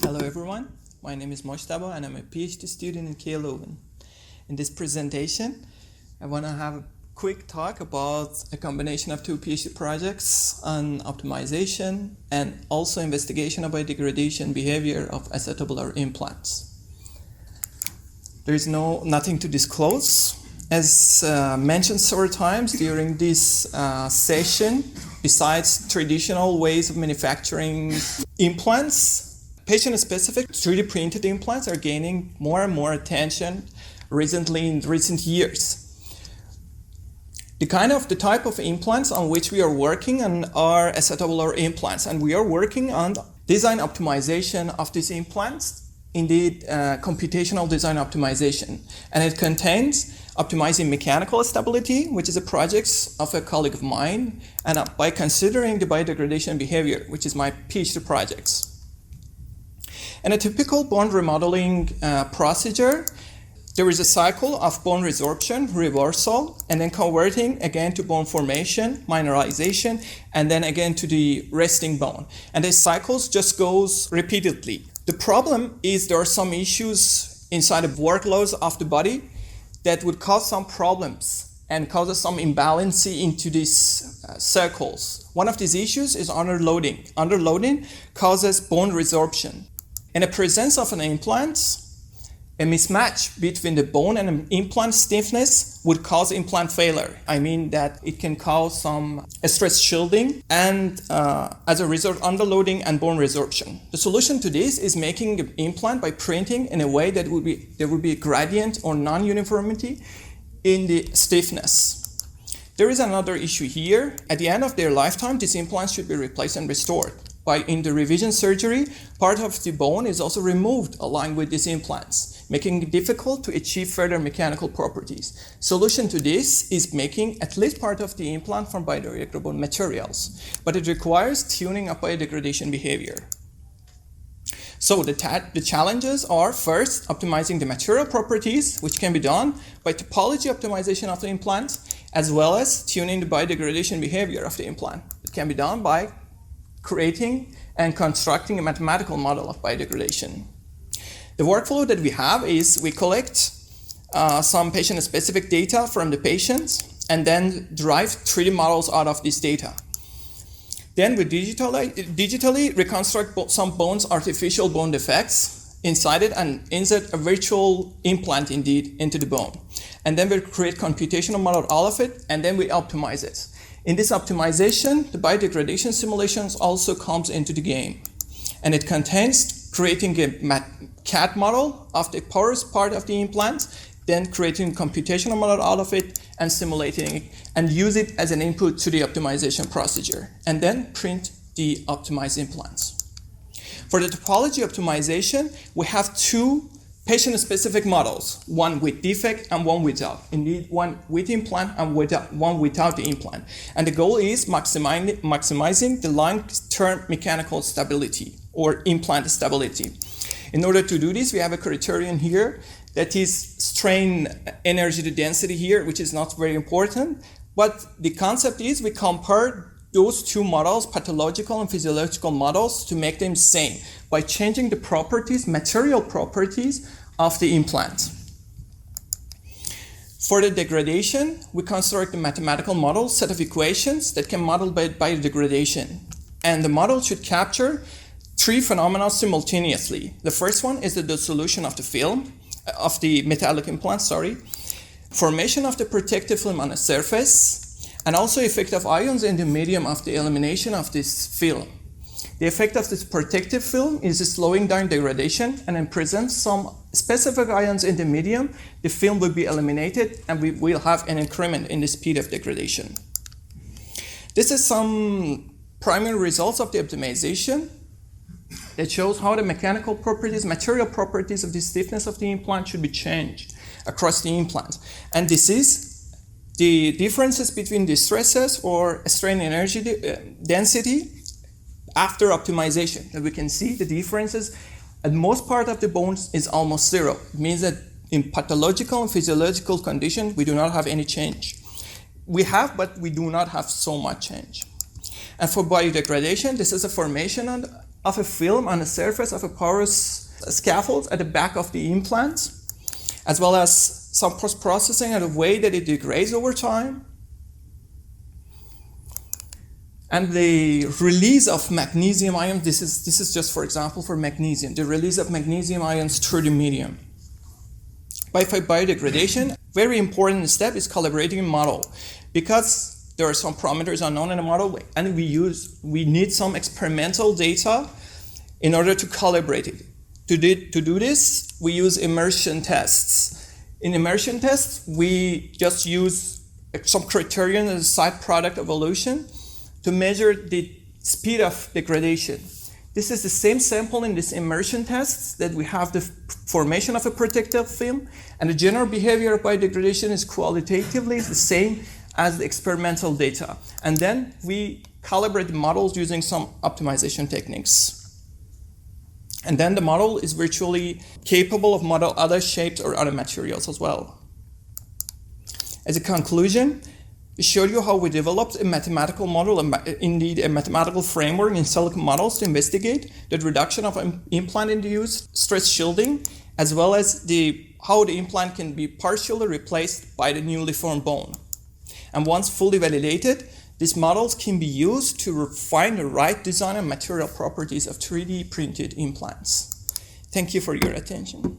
Hello everyone, my name is Mojtaba and I'm a PhD student in KLoven. In this presentation, I want to have a quick talk about a combination of two PhD projects on optimization and also investigation of biodegradation behavior of acetabular implants. There is nothing to disclose. As mentioned several times during this session, besides traditional ways of manufacturing implants, patient-specific 3D printed implants are gaining more and more attention recently in recent years. The type of implants on which we are working on are acetabular implants, and we are working on design optimization of these implants, indeed computational design optimization. And it contains optimizing mechanical stability, which is a project of a colleague of mine, and by considering the biodegradation behavior, which is my PhD projects. In a typical bone remodeling procedure, there is a cycle of bone resorption, reversal, and then converting again to bone formation, mineralization, and then again to the resting bone. And these cycles just goes repeatedly. The problem is there are some issues inside the workloads of the body that would cause some problems and causes some imbalance into these circles. One of these issues is underloading. Underloading causes bone resorption. In the presence of an implant, a mismatch between the bone and an implant stiffness would cause implant failure. I mean that it can cause some stress shielding and as a result underloading and bone resorption. The solution to this is making the implant by printing in a way that there would be a gradient or non-uniformity in the stiffness. There is another issue here. At the end of their lifetime, these implants should be replaced and restored. In the revision surgery, part of the bone is also removed along with these implants, making it difficult to achieve further mechanical properties. Solution to this is making at least part of the implant from biodegradable materials, but it requires tuning of biodegradation behavior. So the challenges are first, optimizing the material properties, which can be done by topology optimization of the implant, as well as tuning the biodegradation behavior of the implant. It can be done by creating and constructing a mathematical model of biodegradation. The workflow that we have is we collect some patient-specific data from the patients and then derive 3D models out of this data. Then we digitally reconstruct some bones, artificial bone defects inside it and insert a virtual implant indeed into the bone. And then we create computational model of all of it and then we optimize it. In this optimization, the biodegradation simulations also comes into the game. And it contains creating a CAD model of the porous part of the implant, then creating a computational model out of it and simulating it and use it as an input to the optimization procedure. And then print the optimized implants. For the topology optimization, we have two patient-specific models, one with defect and one without. Indeed, one with implant and one without the implant. And the goal is maximizing the long-term mechanical stability or implant stability. In order to do this, we have a criterion here that is strain energy to density here, which is not very important. But the concept is we compare those two models, pathological and physiological models, to make them same by changing the properties, material properties of the implant. For the degradation, we construct a mathematical model, set of equations that can model biodegradation. And the model should capture three phenomena simultaneously. The first one is the dissolution of the film, of the metallic implant, formation of the protective film on the surface, and also effect of ions in the medium of the elimination of this film. The effect of this protective film is slowing down degradation, and in presence some specific ions in the medium, the film will be eliminated and we will have an increment in the speed of degradation. This is some primary results of the optimization that shows how the mechanical properties, material properties of the stiffness of the implant should be changed across the implant. And this is the differences between the stresses or strain energy density after optimization. And we can see the differences at most part of the bones is almost zero. It means that in pathological and physiological conditions, we do not have any change. We have, but we do not have so much change. And for biodegradation, this is a formation of a film on the surface of a porous scaffold at the back of the implant, as well as some post-processing and the way that it degrades over time. And the release of magnesium ions, this is just for example for magnesium, the release of magnesium ions through the medium. By biodegradation, very important step is calibrating a model, because there are some parameters unknown in the model, and we need some experimental data in order to calibrate it. To do this, we use immersion tests. In immersion tests, we just use some criterion as a side product evolution to measure the speed of degradation. This is the same sample in this immersion tests that we have the formation of a protective film, and the general behavior of biodegradation is qualitatively the same as the experimental data. And then we calibrate the models using some optimization techniques. And then the model is virtually capable of model other shapes or other materials as well. As a conclusion, we showed you how we developed a mathematical model, indeed a mathematical framework in silicon models to investigate the reduction of implant-induced stress shielding, as well as how the implant can be partially replaced by the newly formed bone. And once fully validated, these models can be used to refine the right design and material properties of 3D printed implants. Thank you for your attention.